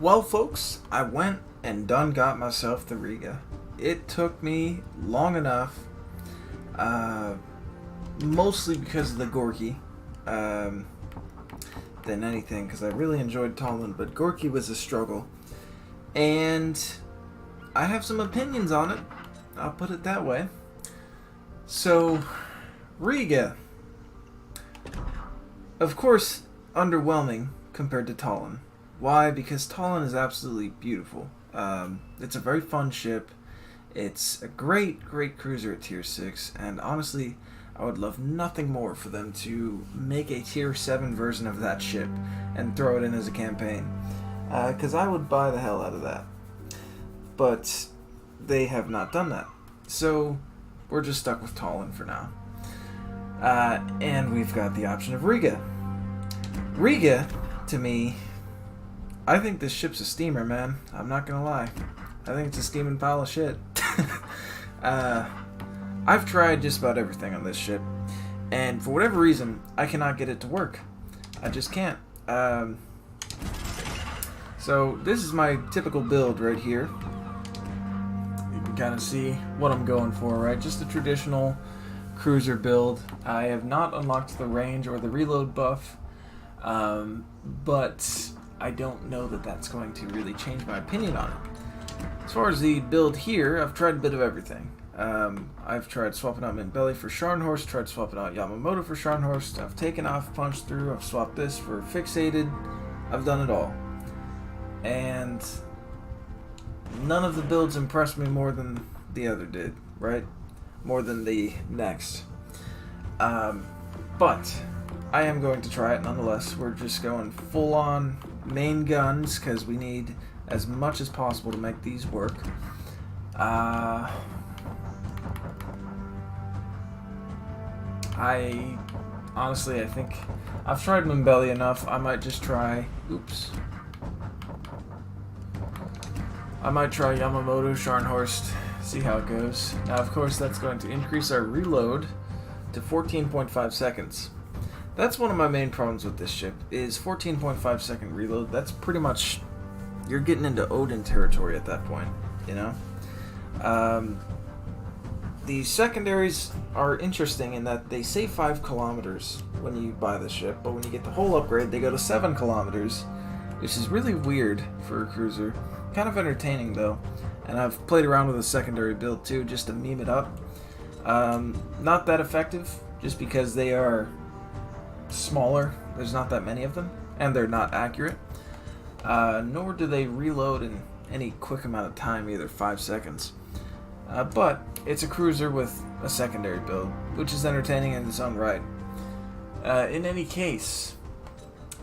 Well, folks, I went and done got myself the Riga. It took me long enough, mostly because of the Gorky, than anything, because I really enjoyed Tallinn, but Gorky was a struggle. And I have some opinions on it, I'll put it that way. So, Riga. Of course, underwhelming compared to Tallinn. Why? Because Tallinn is absolutely beautiful. It's a very fun ship. It's a great cruiser at Tier 6, and honestly, I would love nothing more for them to make a Tier 7 version of that ship and throw it in as a campaign. Because I would buy the hell out of that. But they have not done that. So, we're just stuck with Tallinn for now. And we've got the option of Riga. Riga, to me, I think this ship's a steamer, man. I'm not gonna lie. I think it's a steaming pile of shit. I've tried just about everything on this ship, and for whatever reason, I cannot get it to work. I just can't. So this is my typical build right here. You can kind of see what I'm going for, right? Just a traditional cruiser build. I have not unlocked the range or the reload buff, but I don't know that that's going to really change my opinion on it. As far as the build here, I've tried a bit of everything. I've tried swapping out Mint Belly for Scharnhorst, tried swapping out Yamamoto for Scharnhorst, I've taken off Punch Through, I've swapped this for Fixated, I've done it all. And none of the builds impressed me more than the other did, right? More than the next. But I am going to try it nonetheless. We're just going full on main guns because we need as much as possible to make these work. I think I've tried Mimbelli enough. I might just try. Oops. I might try Yamamoto, Scharnhorst, see how it goes. Now, of course, that's going to increase our reload to 14.5 seconds. That's one of my main problems with this ship, is 14.5 second reload. That's pretty much, you're getting into Odin territory at that point, you know? The secondaries are interesting in that they save 5 kilometers when you buy the ship, but when you get the whole upgrade, they go to 7 kilometers, which is really weird for a cruiser. Kind of entertaining though, and I've played around with a secondary build too, just to meme it up. Not that effective, just because they are smaller, there's not that many of them, and they're not accurate. Nor do they reload in any quick amount of time, either 5 seconds. But it's a cruiser with a secondary build, which is entertaining in its own right. In any case,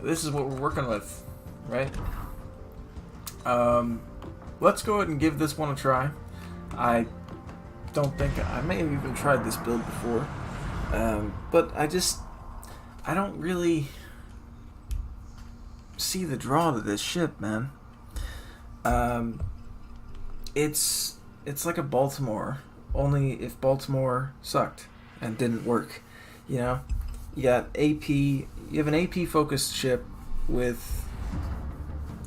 this is what we're working with, right? Let's go ahead and give this one a try. I don't think, I may have even tried this build before, but I don't really see the draw to this ship, man. It's like a Baltimore, only if Baltimore sucked and didn't work, you know? You got AP, you have an AP focused ship with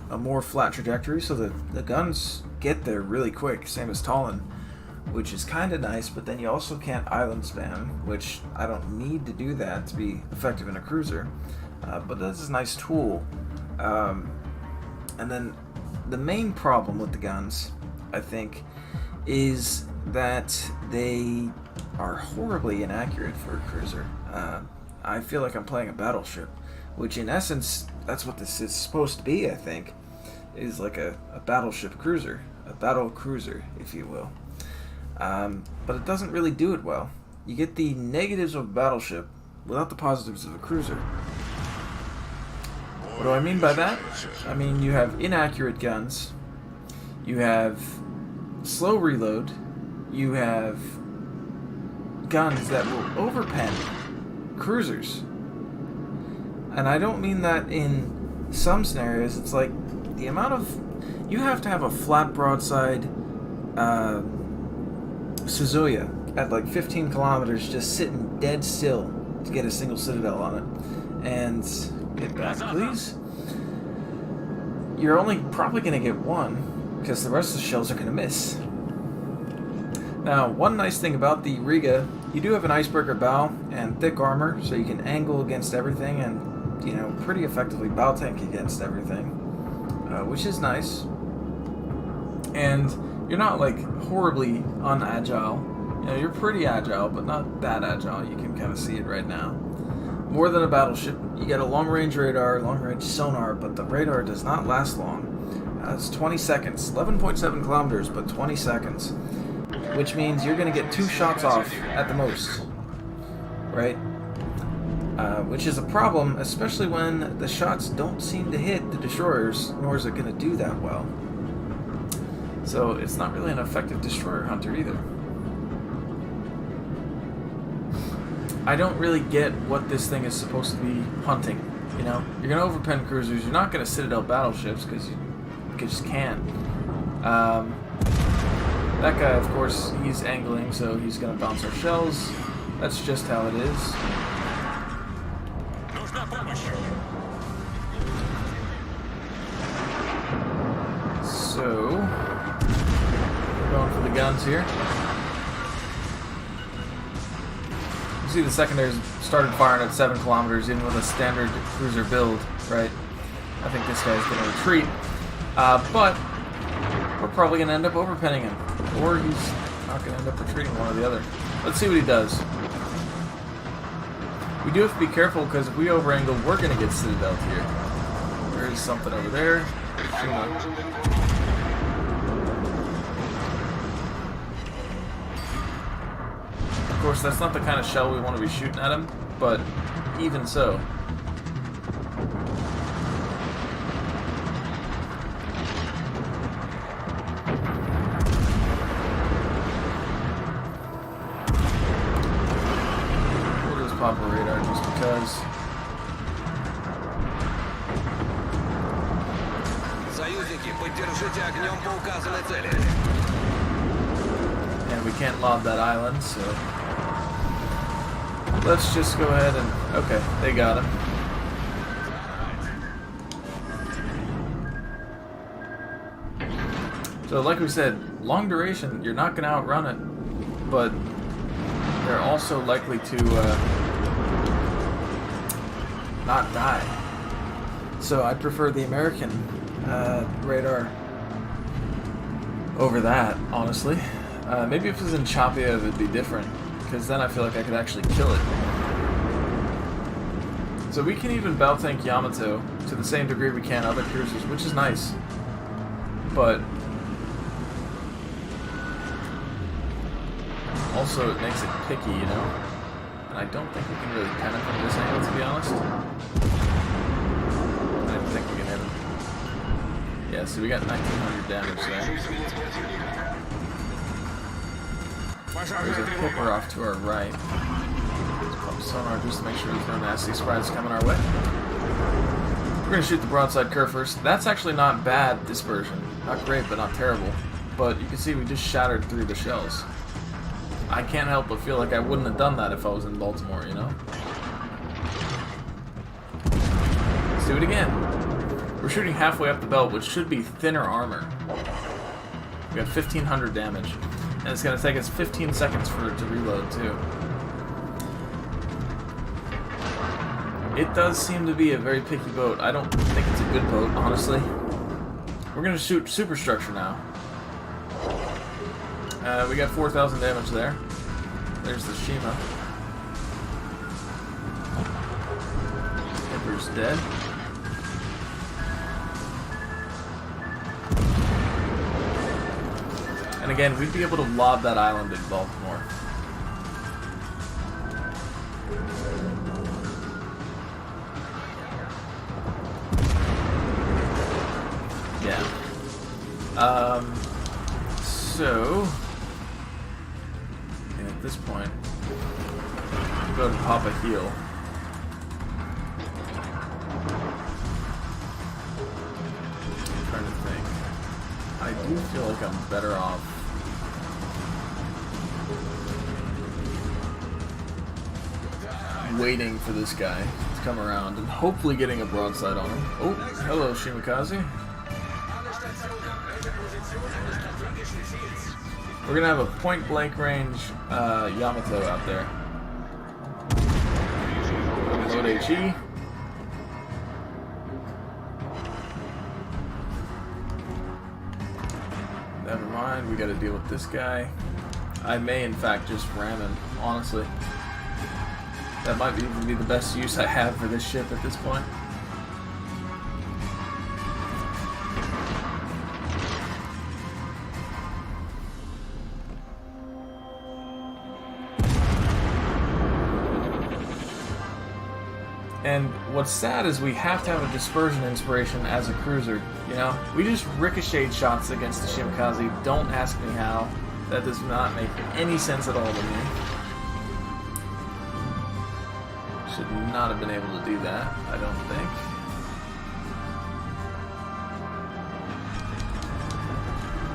a more flat trajectory, so the guns get there really quick, same as Tallinn, which is kind of nice, but then you also can't island spam, which I don't need to do that to be effective in a cruiser, but that's a nice tool. And then the main problem with the guns, I think, is that they are horribly inaccurate for a cruiser. I feel like I'm playing a battleship, which in essence, that's what this is supposed to be, I think, is like a battleship cruiser, a battle cruiser, if you will. But it doesn't really do it well. You get the negatives of a battleship without the positives of a cruiser. What do I mean by that? I mean, you have inaccurate guns, you have slow reload, you have guns that will overpen cruisers. And I don't mean that in some scenarios. It's like the amount of, you have to have a flat broadside Suzuya at like 15 kilometers just sitting dead still to get a single citadel on it. And get back, please. you're only probably going to get one, because the rest of the shells are going to miss. Now, one nice thing about the Riga, you do have an icebreaker bow and thick armor, so you can angle against everything and, you know, pretty effectively bow tank against everything, which is nice. And you're not, like, horribly unagile. You know, you're pretty agile, but not that agile. You can kind of see it right now. More than a battleship, you get a long-range radar, long-range sonar, but the radar does not last long. It's 20 seconds, 11.7 kilometers, but 20 seconds. Which means you're going to get 2 shots off at the most, right? Which is a problem, especially when the shots don't seem to hit the destroyers, nor is it going to do that well. So it's not really an effective destroyer hunter either. I don't really get what this thing is supposed to be hunting, you know? You're going to overpen cruisers, you're not going to Citadel battleships, because you just can't. That guy, of course, he's angling, so he's going to bounce our shells. That's just how it is. So, we're going for the guns here. You see the secondaries started firing at 7 kilometers, even with a standard cruiser build, right? I think this guy's going to retreat. But we're probably going to end up overpenning him. Or he's not going to end up retreating, one or the other. Let's see what he does. We do have to be careful, because if we overangle, we're going to get Citadel here. There is something over there. Of course, that's not the kind of shell we want to be shooting at him, but even so. Pop a radar just because. And we can't lob that island, so let's just go ahead and okay, they got him. So like we said, long duration, you're not gonna outrun it, but they're also likely to not die. So I prefer the American radar over that, honestly. Maybe if it was in Chapia, it would be different, because then I feel like I could actually kill it. So we can even bow tank Yamato to the same degree we can other cruisers, which is nice. But also it makes it picky, you know? And I don't think we can really pen it from this angle, to be honest. I don't think we can hit him. Yeah, so we got 1900 damage there. There's a pipper off to our right. Let's pop sonar just to make sure there's no nasty sprites coming our way. We're going to shoot the broadside curve first. That's actually not bad dispersion. Not great, but not terrible. But you can see we just shattered through the shells. I can't help but feel like I wouldn't have done that if I was in Baltimore, you know? Let's do it again. We're shooting halfway up the belt, which should be thinner armor. We got 1500 damage. And it's going to take us 15 seconds for it to reload, too. It does seem to be a very picky boat. I don't think it's a good boat, honestly. We're going to shoot superstructure now. We got 4,000 damage there. There's the Shima. Hipper's dead. And again, we'd be able to lob that island in Baltimore. Yeah. So... at this point, go ahead and pop a heal. I'm trying to think. I do feel like I'm better off waiting for this guy to come around and hopefully getting a broadside on him. Oh, hello, Shimakaze. We're gonna have a point-blank range Yamato out there. Load HE. Never mind, we gotta deal with this guy. I may, in fact, just ram him, honestly. That might even be the best use I have for this ship at this point. And what's sad is we have to have a dispersion inspiration as a cruiser, you know? We just ricocheted shots against the Shimikaze. Don't ask me how. That does not make any sense at all to me. Should not have been able to do that, I don't think.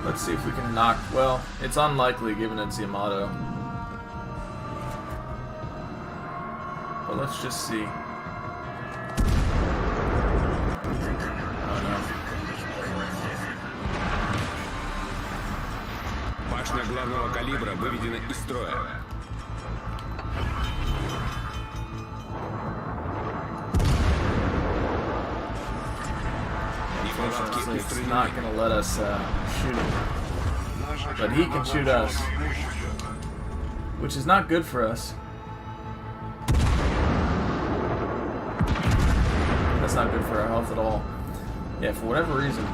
Let's see if we can knock... Well, it's unlikely given it's Yamato. But let's just see. Башня главного калибра выведена из строя. It's not going to let us shoot him. But he can shoot us. Which is not good for us. That's not good for our health at all. Yeah, for whatever reason.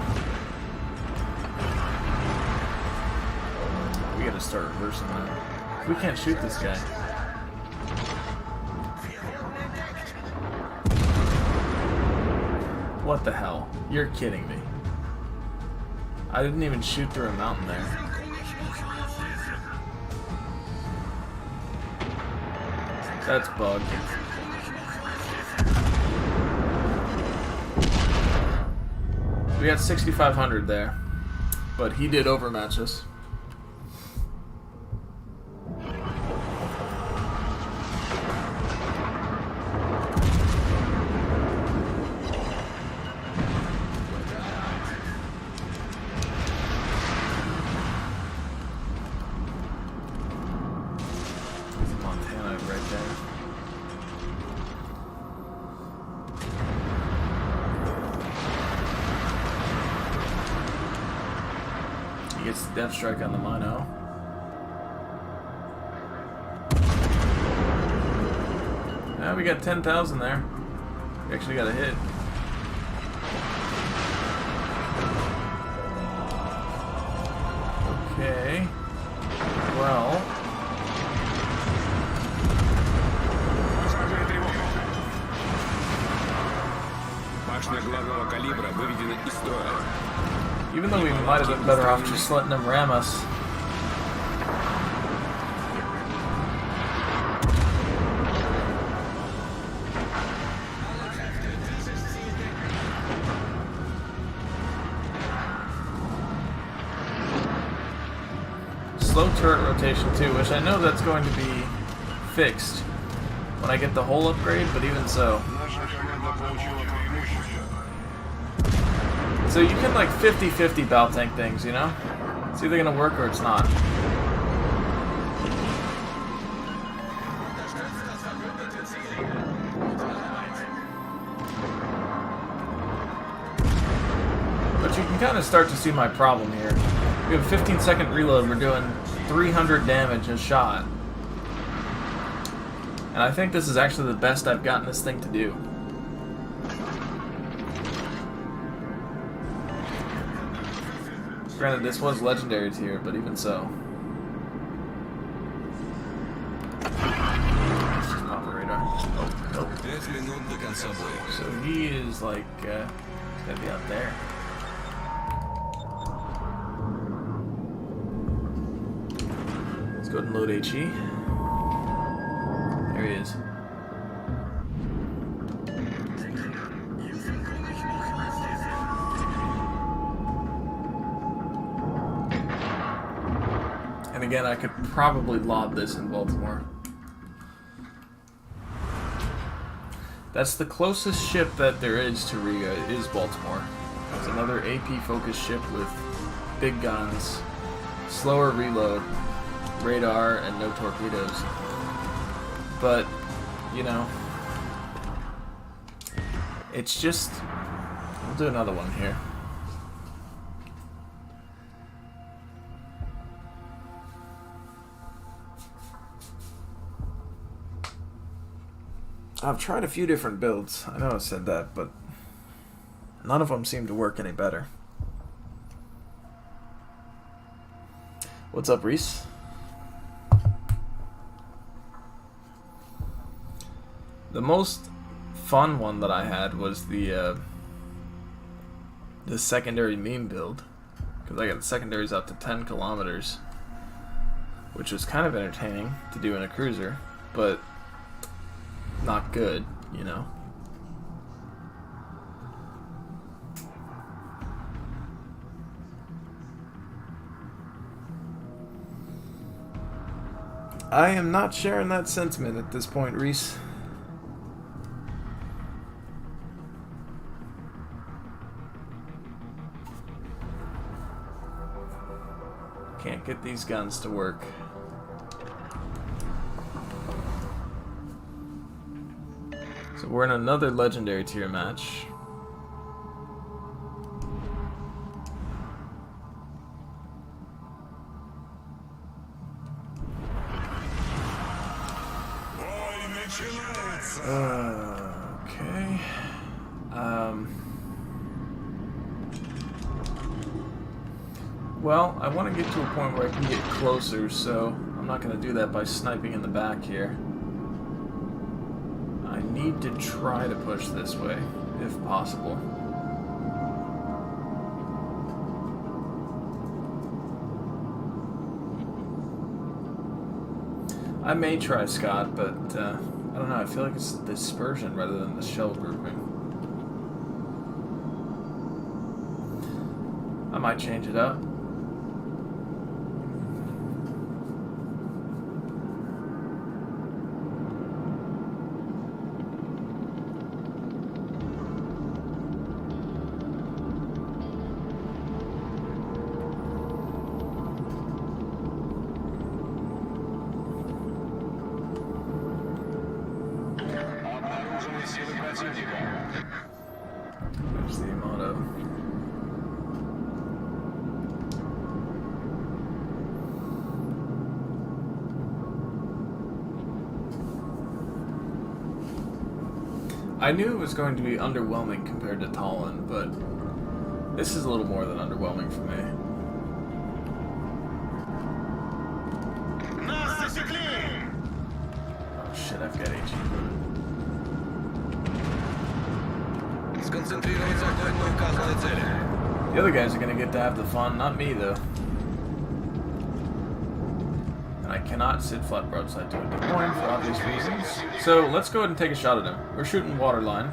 We gotta start reversing that. We can't shoot this guy. What the hell? You're kidding me. I didn't even shoot through a mountain there. That's bugged. We got 6,500 there. But he did overmatch us. Gets the depth strike on the Mino. Yeah, we got 10,000 there. We actually got a hit. Okay. Well. Башня главного калибра выведена из строя. Even though we might have been better off just letting them ram us. Slow turret rotation too, which I know that's going to be fixed when I get the hull upgrade, but even so. So you can like 50-50 bow tank things, you know? It's either gonna work or it's not. But you can kind of start to see my problem here. We have a 15-second reload, we're doing 300 damage a shot. And I think this is actually the best I've gotten this thing to do. Granted, this was legendary tier, but even so. Let's just pop a radar. Oh, nope. So he is like, he's gotta be out there. Let's go ahead and load HE. There he is. And again, I could probably lob this in Baltimore. That's the closest ship that there is to Riga, is Baltimore. It's another AP-focused ship with big guns slower reload, radar, and no torpedoes. But, you know, it's just... We'll do another one here. I've tried a few different builds. I know I said that, but none of them seem to work any better. What's up, Reese? The most fun one that I had was the secondary meme build, because I got secondaries up to 10 kilometers, which was kind of entertaining to do in a cruiser, but not good, you know. I am not sharing that sentiment at this point, Reese. Can't get these guns to work. So we're in another legendary tier match. Okay. Well, I want to get to a point where I can get closer, so I'm not going to do that by sniping in the back here. I need to try to push this way, if possible. I may try Scott, but I don't know, I feel like it's the dispersion rather than the shell grouping. I might change it up. There's the motto. I knew it was going to be underwhelming compared to Tallinn, but this is a little more than underwhelming for me. Oh shit, I've got HE. The other guys are going to get to have the fun, not me though. And I cannot sit flat broadside to a Des Moines for obvious reasons. So let's go ahead and take a shot at him. We're shooting waterline.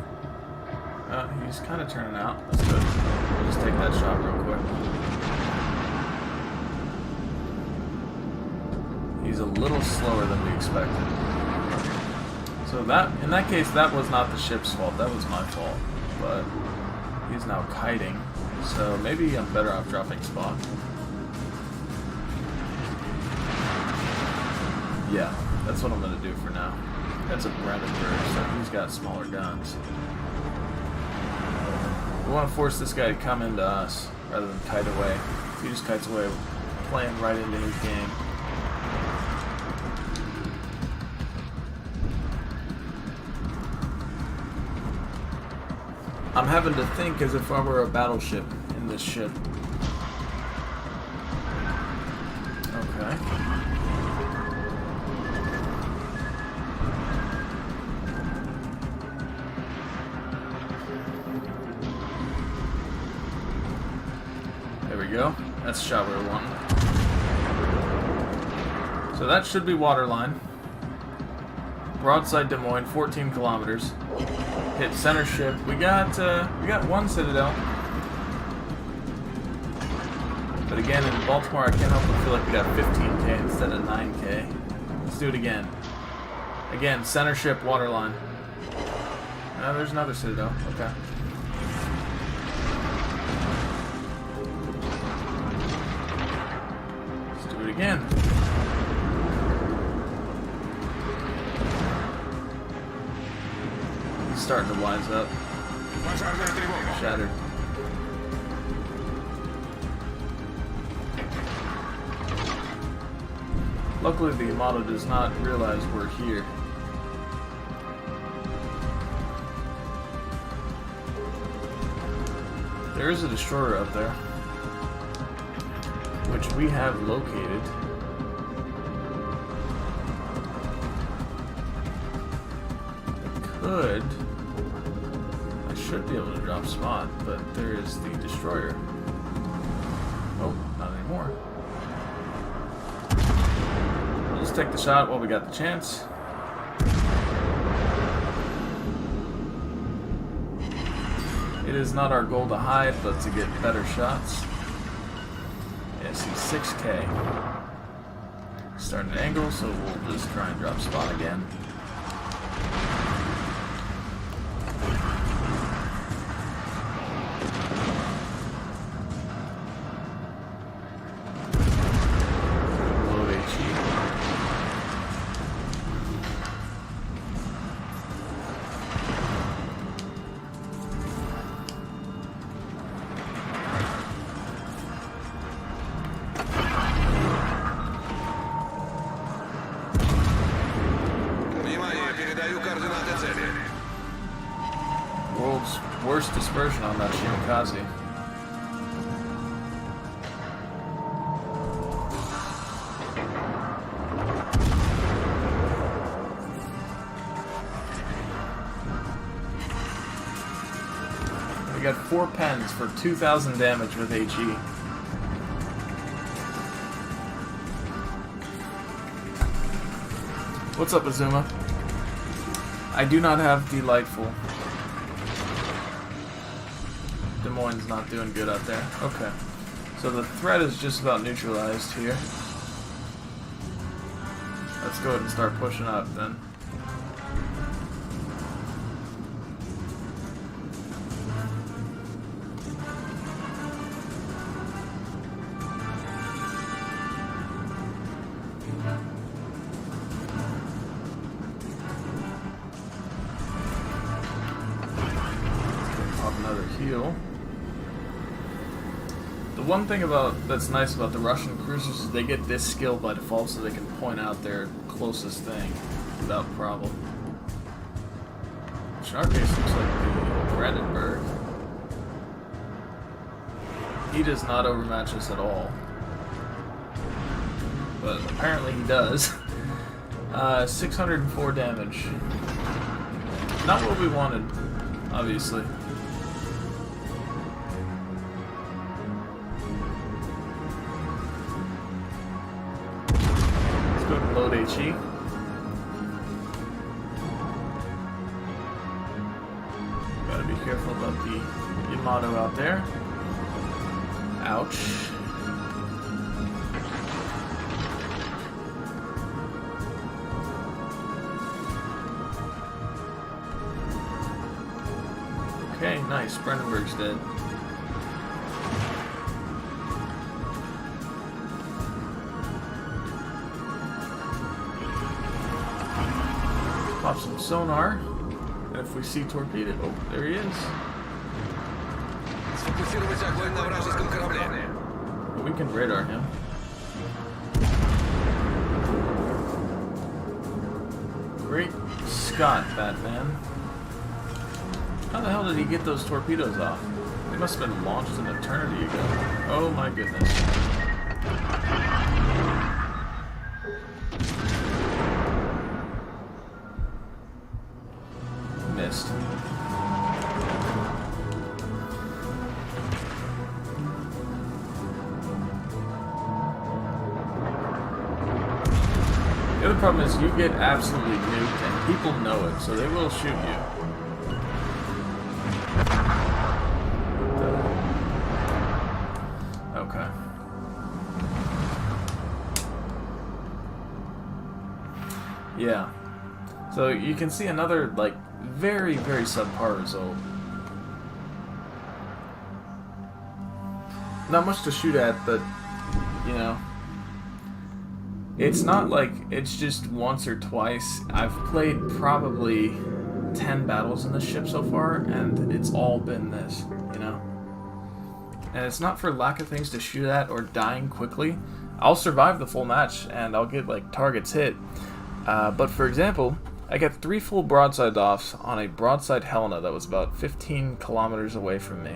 He's kind of turning out. That's good. We'll just take that shot real quick. He's a little slower than we expected. So that, in that case, that was not the ship's fault. That was my fault. But he's now kiting, so maybe I'm better off dropping spot. Yeah, that's what I'm gonna do for now. That's a Brandenburg, so he's got smaller guns. We want to force this guy to come into us rather than kite away. If he just kites away, we're playing right into his game. I'm having to think as if I were a battleship in this ship. Okay. There we go. That's shot we were wanting. So that should be waterline. Broadside Des Moines, 14 kilometers. Hit center ship. We got one Citadel. But again, in Baltimore, I can't help but feel like we got 15K instead of 9K. Let's do it again. Again, center ship, waterline. There's another Citadel. Okay. Do it again. He's starting to wise up. Пожарная тревога. Shattered. Luckily, the Yamato does not realize we're here. There is a destroyer up there, which we have located. I should be able to drop spot, but there is the destroyer. Oh, not anymore. Let's take the shot while we got the chance. It is not our goal to hide, but to get better shots. Yes, he's 6K. Starting an angle, so we'll just try and drop spot again. World's worst dispersion on that Shimikaze. We got 4 pens for 2,000 damage with HE. What's up, Azuma? I do not have Delightful. Des Moines not doing good out there. Okay. So the threat is just about neutralized here. Let's go ahead and start pushing up then. Pop another heal. The one thing that's nice about the Russian cruisers is they get this skill by default, so they can point out their closest thing without problem. Which in our case looks like the Brandenburg. He does not overmatch us at all, but apparently he does. 604 damage. Not what we wanted, obviously. Load HE. Gotta be careful about the Yamato out there. Ouch. Okay, nice. Brandenburg's dead. Pop some sonar, and if we see torpedo, oh, there he is. We can radar him. Great Scott, Batman. How the hell did he get those torpedoes off? They must have been launched an eternity ago. Oh my goodness. Missed. The other problem is you get absolutely nuked and people know it, so they will shoot you. Okay. Yeah. So you can see another, like, very, very subpar result. Not much to shoot at, but, you know, It's not like it's just once or twice. I've played probably 10 battles in this ship so far, and it's all been this, you know? And it's not for lack of things to shoot at or dying quickly. I'll survive the full match, and I'll get, like, targets hit. But, for example, I got 3 full broadside offs on a broadside Helena that was about 15 kilometers away from me.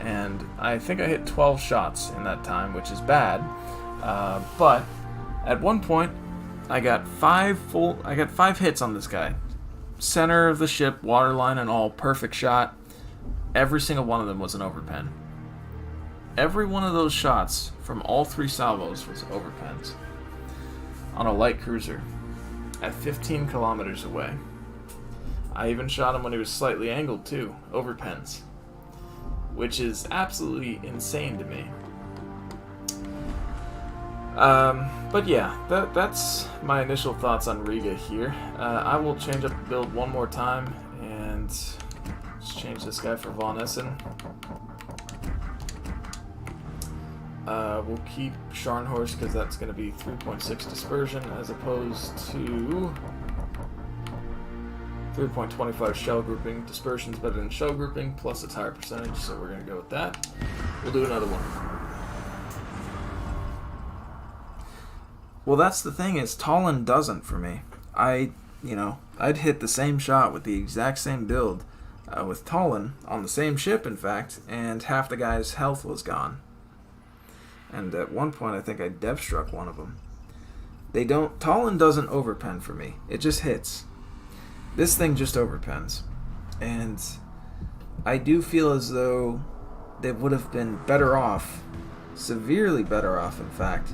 And I think I hit 12 shots in that time, which is bad. But at one point, I got 5 hits on this guy. Center of the ship, waterline and all, perfect shot. Every single one of them was an overpen. Every one of those shots from all 3 salvos was overpens on a light cruiser at 15 kilometers away. I even shot him when he was slightly angled too, overpens, which is absolutely insane to me. But yeah, that's my initial thoughts on Riga here. I will change up the build one more time and just change this guy for Von Essen. We'll keep Scharnhorst because that's going to be 3.6 dispersion as opposed to 3.25 shell grouping. Dispersion's better than shell grouping, plus it's higher percentage, so we're going to go with that. We'll do another one. Well, that's the thing is, Tallinn doesn't for me. I'd hit the same shot with the exact same build with Tallinn on the same ship, in fact, and half the guy's health was gone. And at one point, I think I dev struck one of them. Tallinn doesn't overpen for me. It just hits. This thing just overpens. And I do feel as though they would have been better off, severely better off, in fact,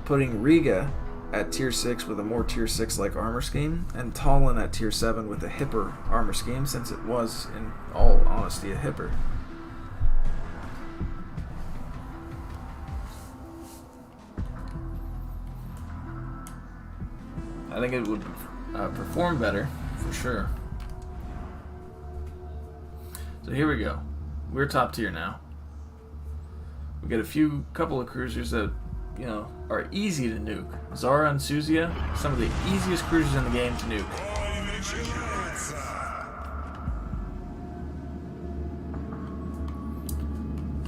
putting Riga at tier 6 with a more tier 6 like armor scheme, and Tallinn at tier 7 with a hipper armor scheme, since it was, in all honesty, a hipper. I think it would perform better, for sure. So here we go. We're top tier now. We get a couple of cruisers that, you know, are easy to nuke. Zara and Suzia, some of the easiest cruisers in the game to nuke.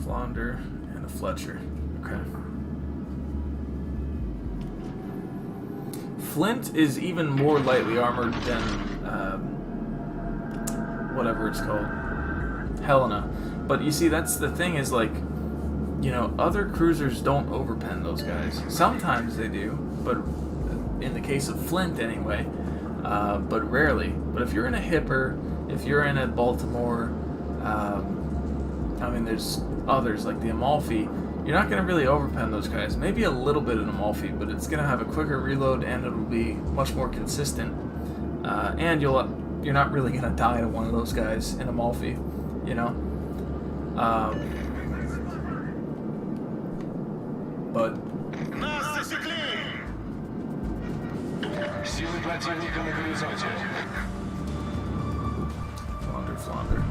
Flounder and a Fletcher. Okay. Flint is even more lightly armored than whatever it's called, Helena. But you see, that's the thing is, like, you know, other cruisers don't overpen those guys. Sometimes they do, but in the case of Flint anyway, but rarely. But if you're in a hipper, if you're in a Baltimore, I mean, there's others like the Amalfi, you're not going to really overpen those guys. Maybe a little bit in Amalfi, but it's going to have a quicker reload and it'll be much more consistent. And you're not really going to die to one of those guys in Amalfi, you know. But Flounder.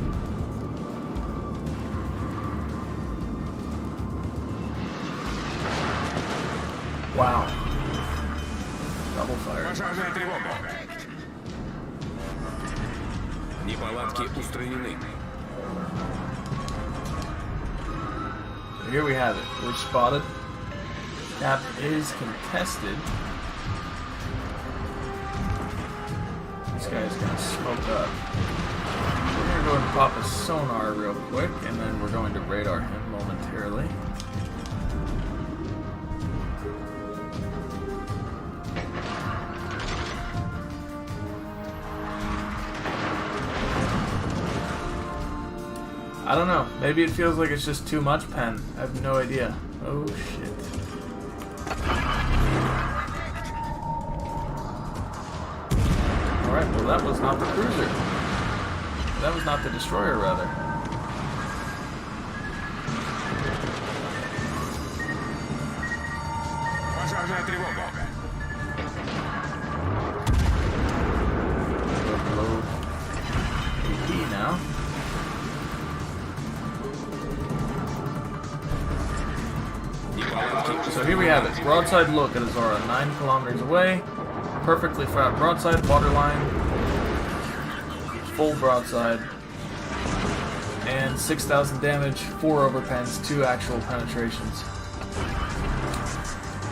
Wow. Double fire. Пожарная тревога. Неполадки устранены. Here we have it. We're spotted. Cap is contested. This guy's gonna smoke up. We're gonna go and pop a sonar real quick, and then we're going to radar him momentarily. I don't know. Maybe it feels like it's just too much pen. I have no idea. Oh shit. Alright, well that was not the cruiser. That was not the destroyer, rather. Пожарная тревога. Load AP now. Неполадки. So here we have it. Broadside look at Azora, 9 kilometers away. Perfectly flat broadside, waterline. Full broadside. And 6,000 damage, 4 overpens, 2 actual penetrations.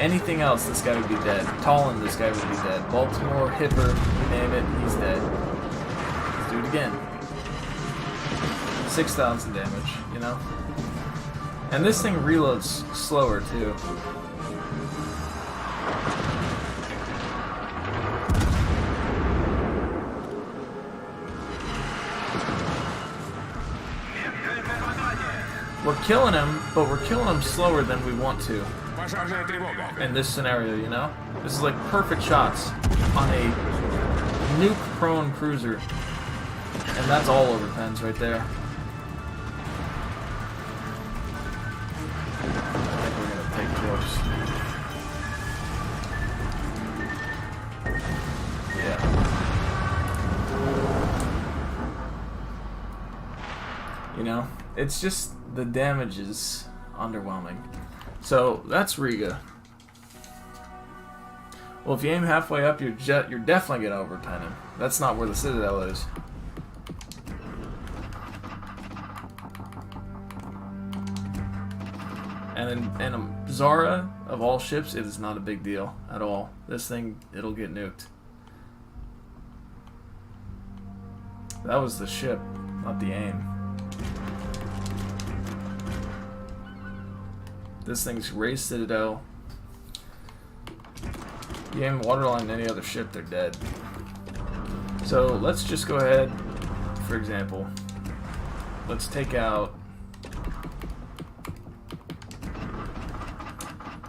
Anything else, this guy would be dead. Tallinn, this guy would be dead. Baltimore, Hipper, you name it, he's dead. Let's do it again. 6,000 damage, you know? And this thing reloads slower, too. We're killing him, but we're killing him slower than we want to. Пожарная тревога. In this scenario, you know? This is like perfect shots on a nuke-prone cruiser. And that's all overpens right there. I think we're gonna take close. Yeah. You know, it's just the damage is underwhelming. So that's Riga. Well, if you aim halfway up your jet, you're definitely gonna overpen him. That's not where the Citadel is. And Zara, of all ships, it is not a big deal at all. This thing, it'll get nuked. That was the ship, not the aim. This thing's race Citadel. You aim waterline any other ship, they're dead. So let's just go ahead, for example, let's take out...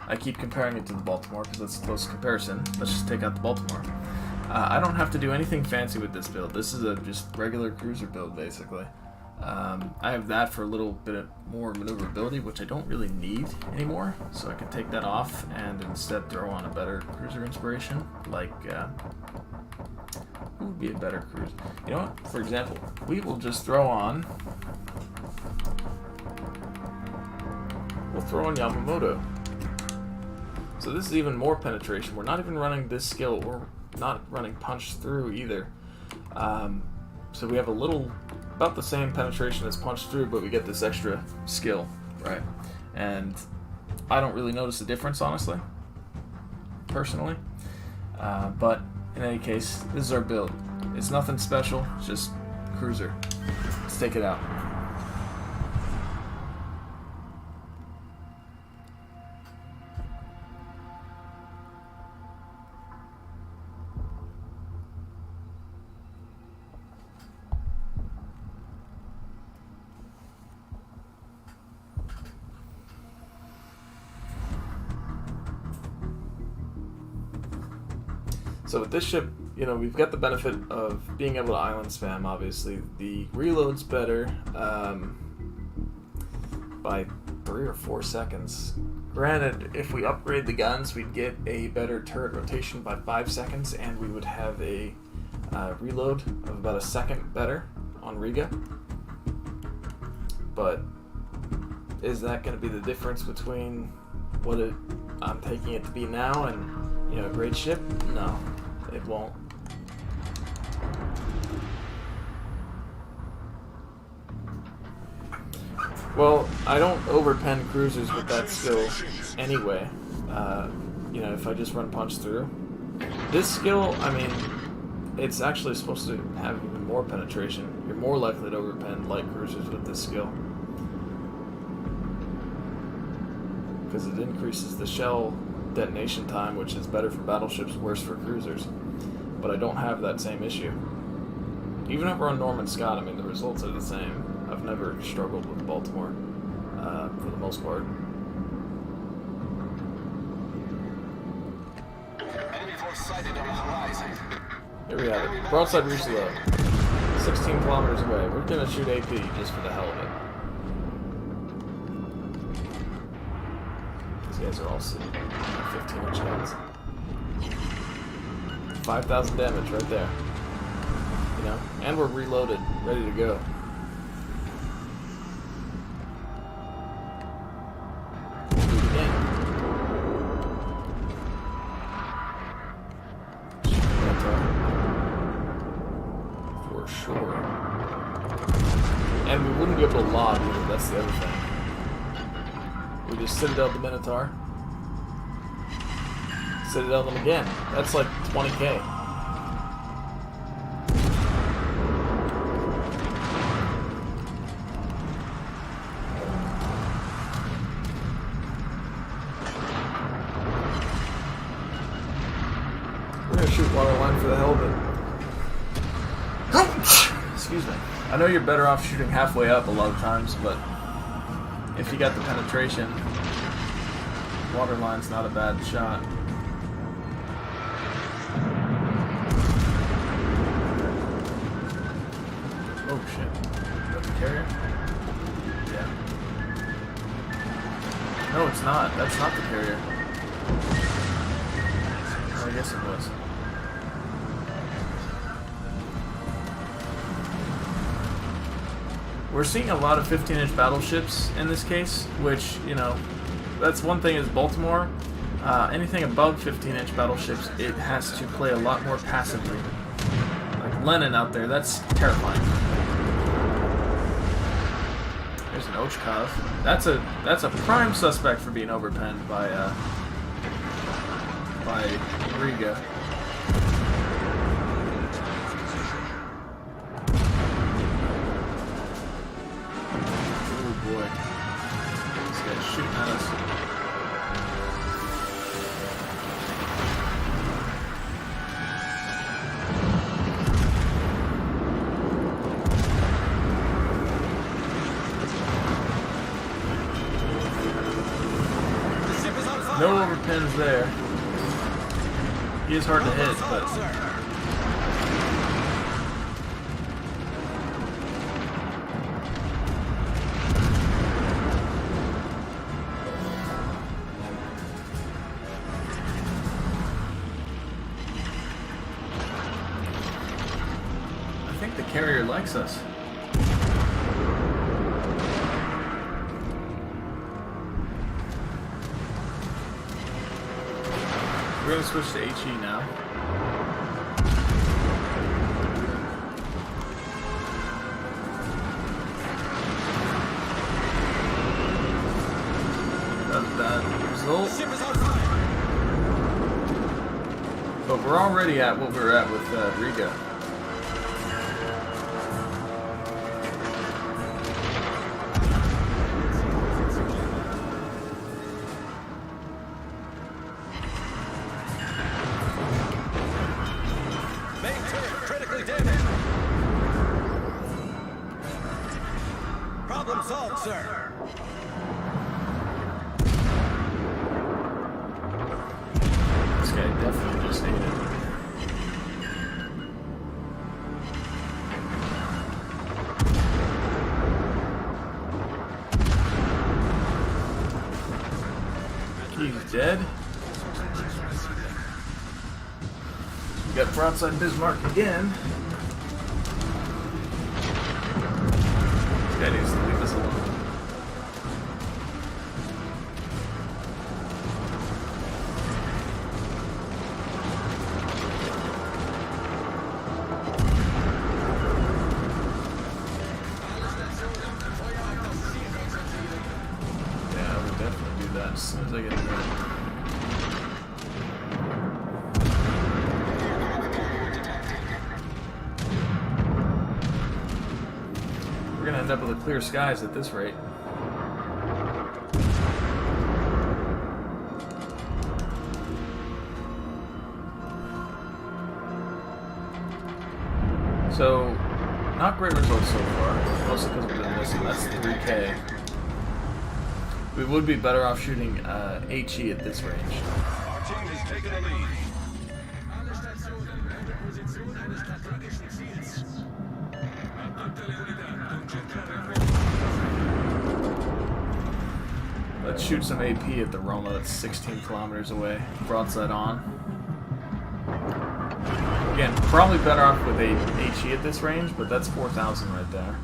I keep comparing it to the Baltimore because that's the closest comparison. Let's just take out the Baltimore. I don't have to do anything fancy with this build. This is a just regular cruiser build, basically. I have that for a little bit more maneuverability, which I don't really need anymore, so I can take that off and instead throw on a better cruiser inspiration, like, who would be a better cruiser? You know what, for example, we will just throw on, Yamamoto. So this is even more penetration. We're not even running this skill, we're not running punch through either. So we have a little, about the same penetration as punch through, but we get this extra skill, right? And I don't really notice a difference, honestly, personally. But in any case, this is our build. It's nothing special, it's just cruiser. Let's take it out. So with this ship, you know, we've got the benefit of being able to island spam, obviously. The reload's better by 3 or 4 seconds. Granted, if we upgrade the guns, we'd get a better turret rotation by 5 seconds, and we would have a reload of about a second better on Riga. But is that going to be the difference between what I'm taking it to be now and, you know, a great ship? No. It won't. Well, I don't overpen cruisers with that skill anyway. You know, if I just run punch through. This skill, I mean, it's actually supposed to have even more penetration. You're more likely to overpen light cruisers with this skill. Because it increases the shell detonation time, which is better for battleships, worse for cruisers. But I don't have that same issue. Even if we're on Norman Scott, I mean, the results are the same. I've never struggled with Baltimore, for the most part. Enemy force sighted on the horizon. Here we have it. Broadside reach low. 16 kilometers away. We're gonna shoot AP just for the hell of it. These guys are all sitting 15-inch guns. 5,000 damage right there. You know? And we're reloaded, ready to go. We'll do it again. to lob either, that's the other thing. We just Citadel the Minotaur. Citadel them again. That's like 20k. We're gonna shoot waterline for the hell of it. Excuse me. I know you're better off shooting halfway up a lot of times, but if you got the penetration, waterline's not a bad shot. Oh shit. Is that the carrier? Yeah. No, it's not. That's not the carrier. Oh, I guess it was. We're seeing a lot of 15-inch battleships in this case, which, you know, that's one thing is Baltimore. Anything above 15-inch battleships, it has to play a lot more passively. Like Lenin out there, that's terrifying. There's an Ochkov. That's a prime suspect for being overpenned by Riga. Boy. This guy's shooting at us. No overpins there. He is hard to hit, but... I think the carrier likes us. We're going to switch to HE now. That's a bad result. But we're already at what we were at with Riga. Problem solved, sir. This guy definitely just ate it. He's dead. We got broadside Bismarck again. This guy needs to leave us alone. Yeah, I would definitely do that as soon as I get there. We're gonna end up with a clear skies at this rate. So, not great results so far, mostly because we've been missing. That's 3K. We would be better off shooting HE at this range. Our team has taken the lead. Let's shoot some AP at the Roma that's 16 kilometers away. Broadside on. Again, probably better off with a HE at this range, but that's 4,000 right there.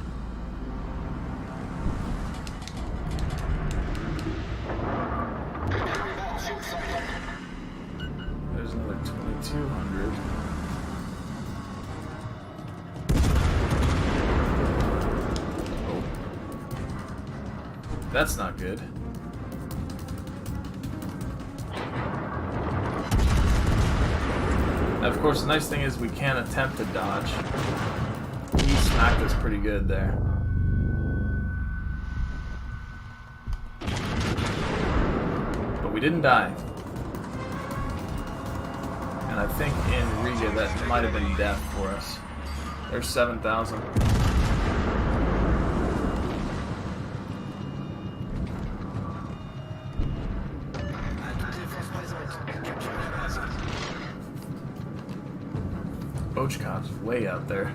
There's another 2,200. Oh. That's not good. Now, of course, the nice thing is we can attempt to dodge. He smacked us pretty good there. But we didn't die. And I think in Riga that might have been death for us. There's 7,000. Ochkov's way out there.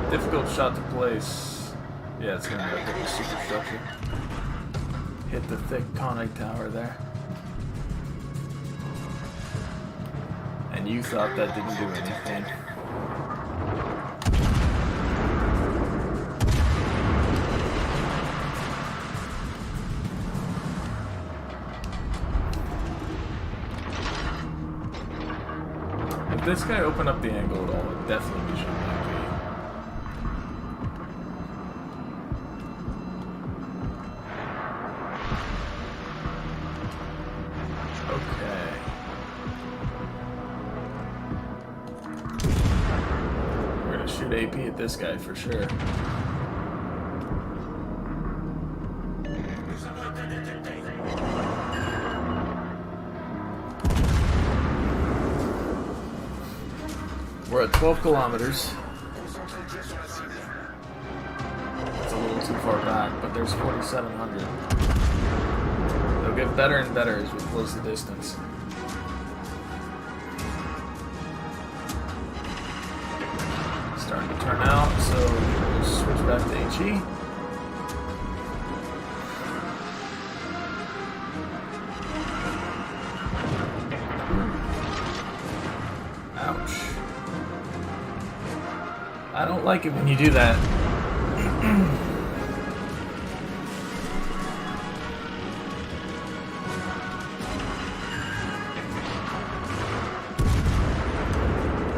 Difficult shot to place. Yeah, it's gonna hit the superstructure. Hit the thick conning tower there. And you thought that didn't do anything. If this guy opened up the angle at all, it definitely should be. AP at this guy for sure. We're at 12 kilometers. That's a little too far back, but there's 4,700. They'll get better and better as we close the distance. Starting to turn out, so we'll switch back to HE. Ouch. I don't like it when you do that.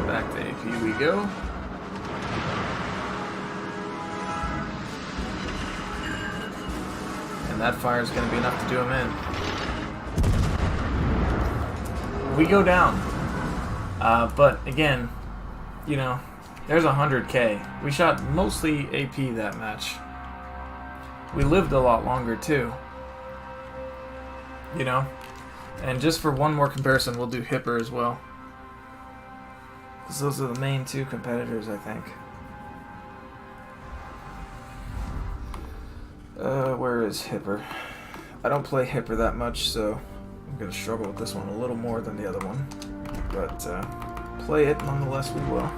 Back to AP we go. That fire is going to be enough to do him in. We go down. But again, you know, there's 100k. We shot mostly AP that match. We lived a lot longer too. You know? And just for one more comparison, we'll do Hipper as well. Because those are the main two competitors, I think. Where is Hipper? I don't play Hipper that much, so I'm going to struggle with this one a little more than the other one. But play it nonetheless, we will.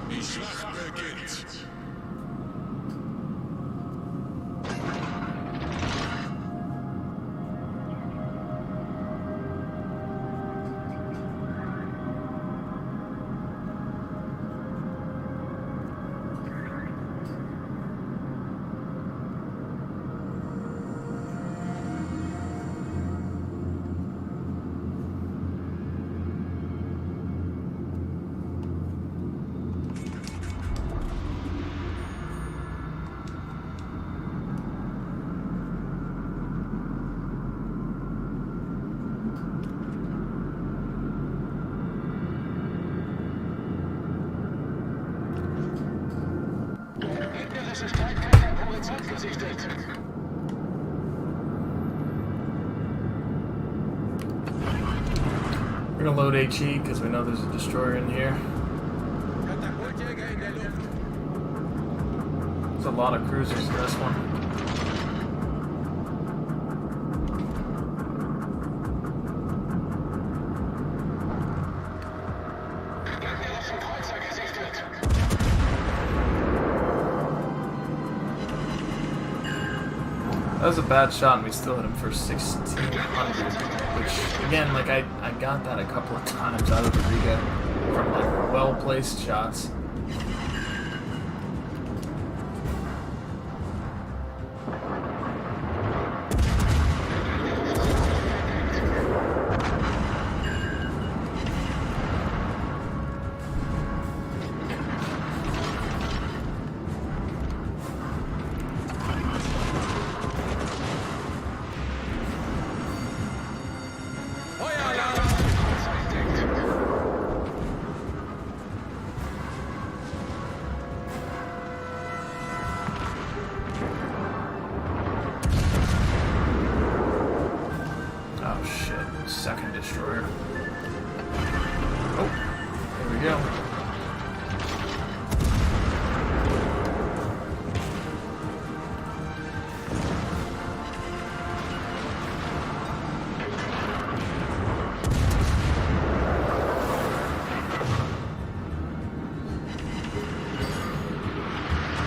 Die Schlacht beginnt. gonna load HE because we know there's a destroyer in here. There's a lot of cruisers in this one. That was a bad shot, and we still hit him for 1,600. Which, again, like I got that a couple of times out of the Riga from like well-placed shots. Second destroyer. Oh, there we go.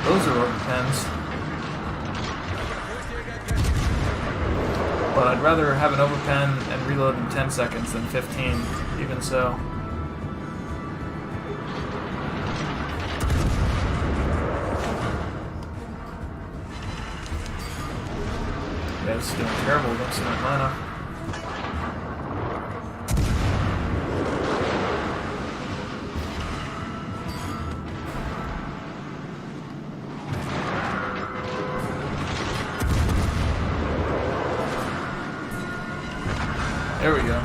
Those are overpens. But I'd rather have an overpen and reload in 10 seconds than 15, even so. Yeah, this is doing terrible against Atlanta. There we go.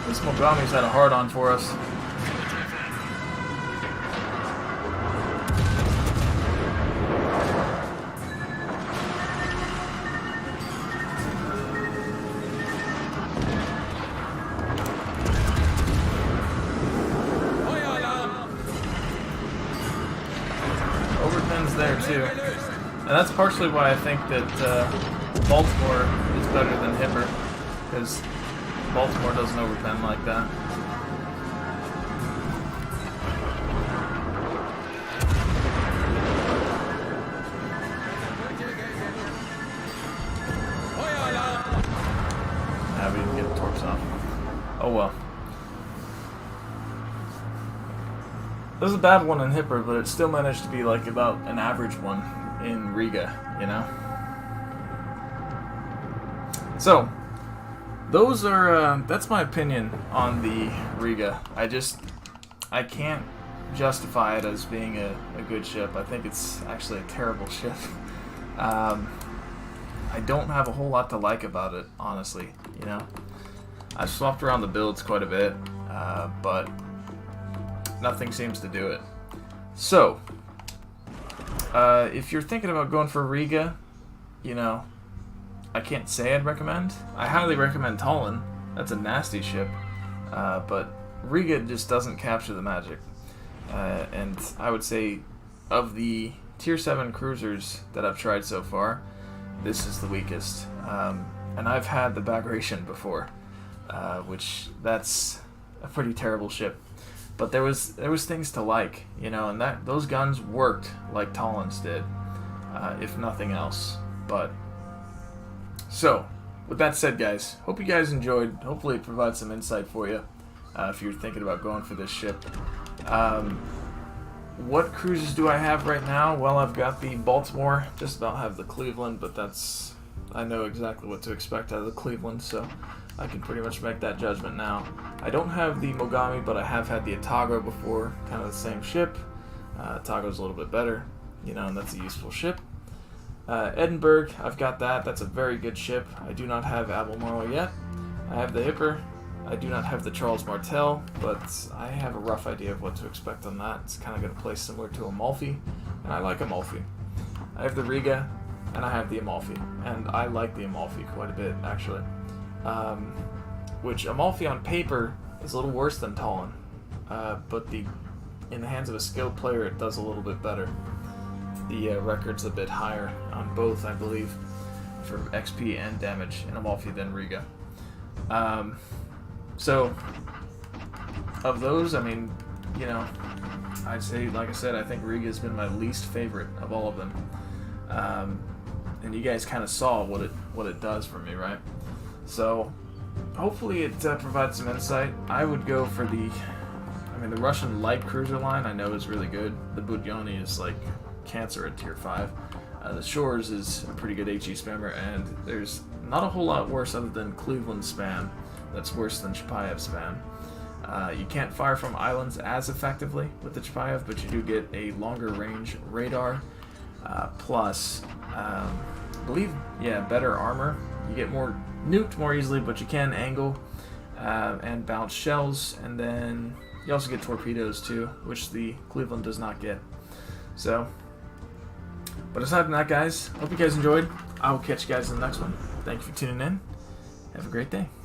This Mogami's had a hard-on for us. There too, and that's partially why I think that Baltimore is better than Hipper, because Baltimore doesn't overpen like that. We didn't get the torps off. Oh well. It was a bad one in Hipper, but it still managed to be like about an average one in Riga, you know? So, those are, that's my opinion on the Riga. I can't justify it as being a good ship. I think it's actually a terrible ship. I don't have a whole lot to like about it, honestly, you know? I've swapped around the builds quite a bit, but nothing seems to do it. So, if you're thinking about going for Riga, you know, I can't say I'd recommend. I highly recommend Tallinn. That's a nasty ship. But Riga just doesn't capture the magic. And I would say, of the Tier 7 cruisers that I've tried so far, this is the weakest. And I've had the Bagration before, which that's a pretty terrible ship. But there was things to like, you know, and those guns worked like Tallinn's did, if nothing else. But so, with that said, guys, hope you guys enjoyed. Hopefully, it provides some insight for you if you're thinking about going for this ship. What cruisers do I have right now? Well, I've got the Baltimore. Just about have the Cleveland, but I know exactly what to expect out of the Cleveland, so I can pretty much make that judgment now. I don't have the Mogami, but I have had the Atago before, kind of the same ship. Atago's a little bit better, you know, and that's a useful ship. Edinburgh, I've got that. That's a very good ship. I do not have Albemarle yet. I have the Hipper. I do not have the Charles Martel, but I have a rough idea of what to expect on that. It's kind of going to play similar to Amalfi, and I like Amalfi. I have the Riga, and I have the Amalfi, and I like the Amalfi quite a bit, actually. Which Amalfi on paper is a little worse than Talon, but in the hands of a skilled player, it does a little bit better. The record's a bit higher on both, I believe, for XP and damage in Amalfi than Riga. So, of those, I mean, you know, I'd say, like I said, I think Riga has been my least favorite of all of them. And you guys kind of saw what it does for me, right? So, hopefully it provides some insight. I would go for the Russian light cruiser line I know is really good. The Budyonny is like cancer at tier 5. The Shores is a pretty good HE spammer, and there's not a whole lot worse other than Cleveland spam that's worse than Chapayev spam. You can't fire from islands as effectively with the Chapayev, but you do get a longer range radar, plus, I believe, better armor. You get more nuked more easily, but you can angle and bounce shells, and then you also get torpedoes too, which the Cleveland does not get. So, but aside from that, guys, hope you guys enjoyed. I will catch you guys in the next one. Thank you for tuning in. Have a great day.